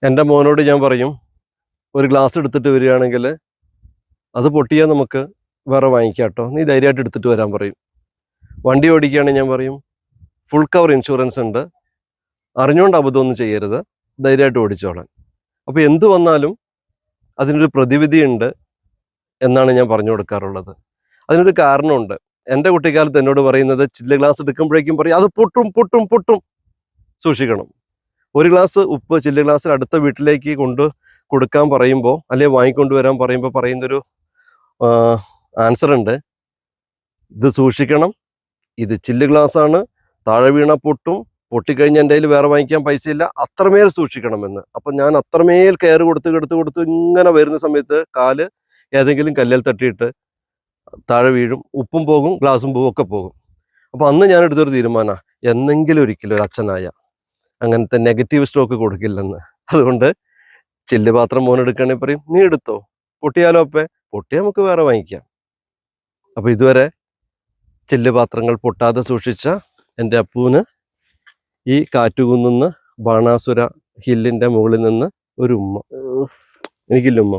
എൻ്റെ മോനോട് ഞാൻ പറയും, ഒരു ഗ്ലാസ് എടുത്തിട്ട് വരികയാണെങ്കിൽ അത് പൊട്ടിയാൽ നമുക്ക് വേറെ വാങ്ങിക്കാം കേട്ടോ, നീ ധൈര്യമായിട്ട് എടുത്തിട്ട് വരാൻ പറയും. വണ്ടി ഓടിക്കുകയാണെങ്കിൽ ഞാൻ പറയും, ഫുൾ കവർ ഇൻഷുറൻസ് ഉണ്ട്, അറിഞ്ഞുകൊണ്ട് അബദ്ധമൊന്നും ചെയ്യരുത്, ധൈര്യമായിട്ട് ഓടിച്ചോളാൻ. അപ്പോൾ എന്ത് വന്നാലും അതിനൊരു പ്രതിവിധിയുണ്ട് എന്നാണ് ഞാൻ പറഞ്ഞു കൊടുക്കാറുള്ളത്. അതിനൊരു കാരണമുണ്ട്. എൻ്റെ കുട്ടിക്കാലത്ത് എന്നോട് പറയുന്നത്, ചില്ല് ഗ്ലാസ് എടുക്കുമ്പോഴേക്കും പറയും, അത് പൊട്ടും പൊട്ടും പൊട്ടും, സൂക്ഷിക്കണം. ഒരു ഗ്ലാസ് ഉപ്പ് ചില്ല് ഗ്ലാസ്സിൽ അടുത്ത വീട്ടിലേക്ക് കൊടുക്കാൻ പറയുമ്പോൾ, അല്ലെങ്കിൽ വാങ്ങിക്കൊണ്ടുവരാൻ പറയുമ്പോൾ പറയുന്നൊരു ആൻസർ ഉണ്ട്, ഇത് സൂക്ഷിക്കണം, ഇത് ചില്ല് ഗ്ലാസ്സാണ്, താഴെ വീണ പൊട്ടും, പൊട്ടിക്കഴിഞ്ഞ് എൻ്റെ കയ്യിൽ വേറെ വാങ്ങിക്കാൻ പൈസയില്ല, അത്രമേൽ സൂക്ഷിക്കണമെന്ന്. അപ്പം ഞാൻ അത്രമേൽ കെയർ കൊടുത്ത് ഇങ്ങനെ വരുന്ന സമയത്ത് കാല് ഏതെങ്കിലും കല്ലിൽ തട്ടിയിട്ട് താഴെ വീഴും, ഉപ്പും പോകും, ഗ്ലാസും പോകും, ഒക്കെ പോകും. അപ്പോൾ അന്ന് ഞാൻ എടുത്തൊരു തീരുമാനമാണ്, എന്നെങ്കിലും ഒരിക്കലും ഒരു അച്ഛനായ അങ്ങനത്തെ നെഗറ്റീവ് സ്റ്റോക്ക് കൊടുക്കില്ലെന്ന്. അതുകൊണ്ട് ചില്ല് പാത്രം മോനെടുക്കുകയാണെങ്കിൽ പറയും, നീ എടുത്തോ, പൊട്ടിയാലോ അപ്പേ, പൊട്ടിയാൽ നമുക്ക് വേറെ വാങ്ങിക്കാം. അപ്പോൾ ഇതുവരെ ചില്ല് പാത്രങ്ങൾ പൊട്ടാതെ സൂക്ഷിച്ച എൻ്റെ അപ്പൂന് ഈ കാറ്റുകുന്നുന്ന് ബാണാസുര ഹില്ലിൻ്റെ മുകളിൽ നിന്ന് ഒരു ഉമ്മ. എനിക്കില്ല ഉമ്മ.